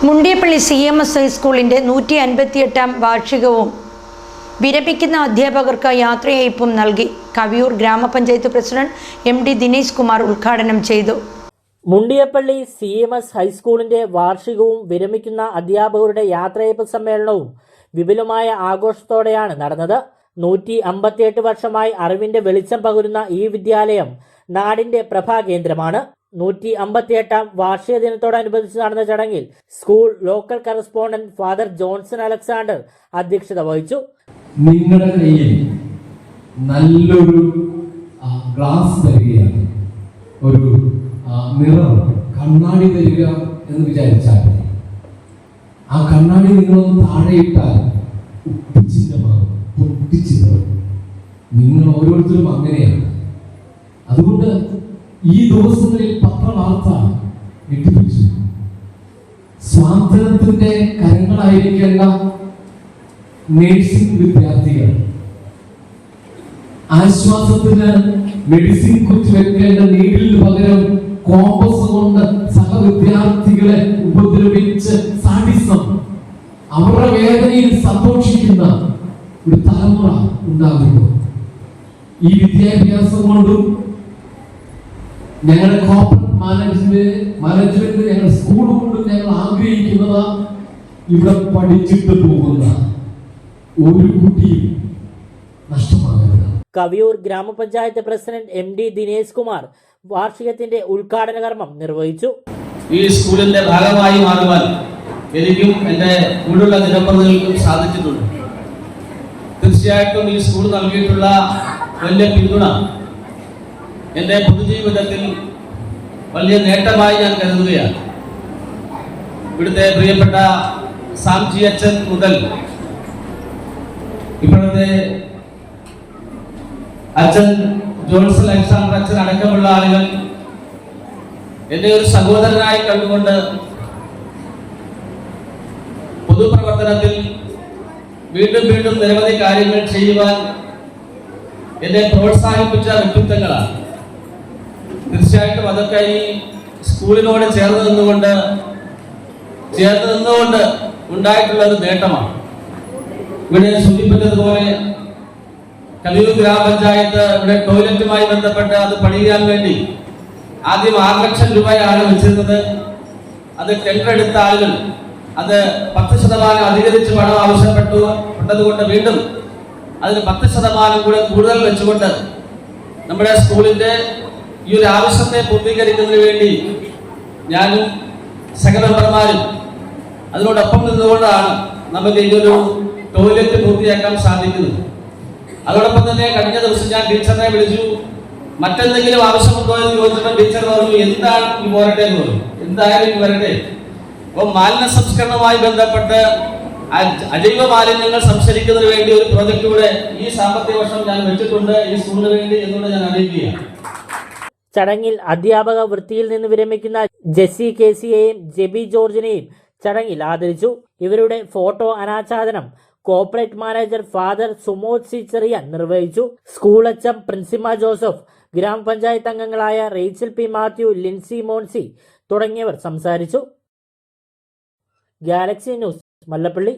Mundiyappally CMS ഹൈസ്കൂളിൻ്റെ 158-ാം വാർഷികവും വിരമിക്കുന്ന അധ്യാപകർക്ക് യാത്രയയപ്പും നൽകി. കവിയൂർ ഗ്രാമപഞ്ചായത്ത് പ്രസിഡന്റ് MD ദിനേശ് കുമാർ ഉദ്ഘാടനം ചെയ്തു. മുണ്ടിയപ്പള്ളി CMS ഹൈസ്കൂളിന്റെ വാർഷികവും വിരമിക്കുന്ന അധ്യാപകരുടെ യാത്രയയപ്പ് സമ്മേളനവും വിപുലമായ ആഘോഷത്തോടെയാണ് നടന്നത്. 158 വർഷമായി അറിവിന്റെ വെളിച്ചം പകരുന്ന ഈ വിദ്യാലയം നാടിന്റെ പ്രഭാകേന്ദ്രമാണ്. 158-ാം വാർഷിക ദിനത്തോടനുബന്ധിച്ച് നടന്ന ചടങ്ങിൽ school local correspondent father Johnson Alexander അധ്യക്ഷത വഹിച്ചു. നിങ്ങളുടെ കയ്യിൽ നല്ലൊരു ഗ്ലാസ് തരികയാണ്, ഒരു മിറർ കണ്ണാടി തരിക എന്ന് വിചാരിച്ചാൽ ആ കണ്ണാടി നിങ്ങളൊന്ന് താഴെയിട്ടാൽ ഉപ്പിച്ചിന്തമാകും, പൊട്ടിച്ചിന്തമാകും. നിങ്ങൾ ഓരോരുത്തരും അങ്ങനെയാണ്. അതുകൊണ്ട് ഈ ദിവസങ്ങളിൽ പത്രവാർത്ത ഞെട്ടിപ്പിച്ചു. സ്വാതന്ത്ര്യത്തിന്റെ കരങ്ങളായിരിക്കേണ്ട നഴ്സിംഗ് വിദ്യാർത്ഥികൾ, ആശ്വാസത്തിന് മെഡിസിൻ കുത്തിവെക്കേണ്ട നീഡിലിന് പകരം കോമ്പസ് കൊണ്ട് സഹവിദ്യാർത്ഥികളെ ഉപദ്രവിച്ച് സാഡിസം, അവരുടെ വേദനയിൽ സന്തോഷിക്കുന്ന ഒരു തലമുറ ഉണ്ടാകുന്നു. ഈ വിദ്യാഭ്യാസം കൊണ്ടും ഞങ്ങളുടെ കോർപ്പറേറ്റ് മാനേജ്മെന്റ് ഞങ്ങളുടെ സ്കൂൾ കൊണ്ടും ഞങ്ങൾ ആഗ്രഹിക്കുന്നത് ഇവിടെ പഠിച്ചിട്ട് പോകുന്ന ഒരു കുട്ടിയും നഷ്ടമാകരുത്. കവിയൂർ ഗ്രാമപഞ്ചായത്ത് പ്രസിഡന്റ് MD ദിനേശ് കുമാർ വാർഷികത്തിന്റെ ഉദ്ഘാടന കർമ്മം നിർവഹിച്ചു. ഈ സ്കൂളിന്റെ ഭാഗമായി മാറുവാൻ എനിക്കും എൻ്റെ കൂടെയുള്ള ജനപ്രതിനിധികൾക്കും സാധിച്ചിട്ടുണ്ട്. തീർച്ചയായിട്ടും ഈ സ്കൂൾ നൽകിയിട്ടുള്ള വലിയ പിന്തുണ എൻ്റെ പൊതുജീവിതത്തിൽ വലിയ നേട്ടമായി ഞാൻ കരുതുകയാണ്. ഇവിടുത്തെ പ്രിയപ്പെട്ട സാംജി അച്ഛൻ മുതൽ ഇപ്പോഴത്തെ അച്ഛൻ ജോൺസൺ അലക്സാണ്ടർ അച്ഛൻ അടക്കമുള്ള ആളുകൾ എന്നെ ഒരു സഹോദരനായി കണ്ടുകൊണ്ട് പൊതുപ്രവർത്തനത്തിൽ വീണ്ടും വീണ്ടും നിരവധി കാര്യങ്ങൾ ചെയ്യുവാൻ എന്നെ പ്രോത്സാഹിപ്പിച്ച വ്യക്തിത്വങ്ങളാണ്. തീർച്ചയായിട്ടും അതൊക്കെ ഈ സ്കൂളിനോട് ചേർന്ന് നിന്നുകൊണ്ട് ഉണ്ടായിട്ടുള്ള ഒരു നേട്ടമാണ്. ഇവിടെ സൂചിപ്പിച്ചതുപോലെ കവിയൂർ ഗ്രാമപഞ്ചായത്ത് ഇവിടെ ടോയ്ലറ്റുമായി ബന്ധപ്പെട്ട് അത് പണിയാൻ വേണ്ടി ആദ്യം 6 ലക്ഷം രൂപയാണ് വെച്ചിരുന്നത്. അത് ടെൻഡർ എടുത്ത ആളുകൾ അത് 10% അധികരിച്ച് പണം ആവശ്യപ്പെട്ടതുകൊണ്ട് വീണ്ടും അതിന് 10% കൂടെ കൂടുതൽ വെച്ചുകൊണ്ട് നമ്മുടെ സ്കൂളിന്റെ ഈ ഒരു ആവശ്യത്തെ പൂർത്തീകരിക്കുന്നതിന് വേണ്ടി ഞാനും സഹമെമ്പർമാരും അതിനോടൊപ്പം നിന്നുകൊണ്ടാണ് നമുക്ക് ഈ ഒരു ടോയ്ലറ്റ് പൂർത്തിയാക്കാൻ സാധിക്കുന്നത്. അതോടൊപ്പം തന്നെ കഴിഞ്ഞ ദിവസം ഞാൻ ടീച്ചറിനെ വിളിച്ചു. മറ്റെന്തെങ്കിലും ആവശ്യമുണ്ടോ എന്ന് ചോദിച്ചപ്പോൾ ടീച്ചർ പറഞ്ഞു, എന്താണ് ഈ പോരട്ടെ എന്ന് പറഞ്ഞു. എന്തായാലും വരട്ടെ. അപ്പോൾ മാലിന്യ സംസ്കരണവുമായി ബന്ധപ്പെട്ട് അജൈവ മാലിന്യങ്ങൾ സംസ്കരിക്കുന്നതിന് വേണ്ടി ഒരു പ്രോജക്റ്റ് കൂടെ ഈ സാമ്പത്തിക വർഷം ഞാൻ വെച്ചിട്ടുണ്ട് ഈ സ്കൂളിന് വേണ്ടി എന്നുകൊണ്ട് ഞാൻ അറിയിക്കുകയാണ്. ചടങ്ങിൽ അധ്യാപക വൃത്തിയിൽ നിന്ന് വിരമിക്കുന്ന ജെസ്സി KCയെയും ജെബി ജോർജിനെയും ചടങ്ങിൽ ആദരിച്ചു. ഇവരുടെ ഫോട്ടോ അനാച്ഛാദനം corporate manager father Sumod C Cherian നിർവഹിച്ചു. സ്കൂൾ HM പ്രിൻസിമ ജോസഫ്, ഗ്രാമപഞ്ചായത്ത് അംഗങ്ങളായ റേച്ചൽ P മാത്യു, ലിൻസി മോൻസി തുടങ്ങിയവർ സംസാരിച്ചു. Galaxy News, Mallappally.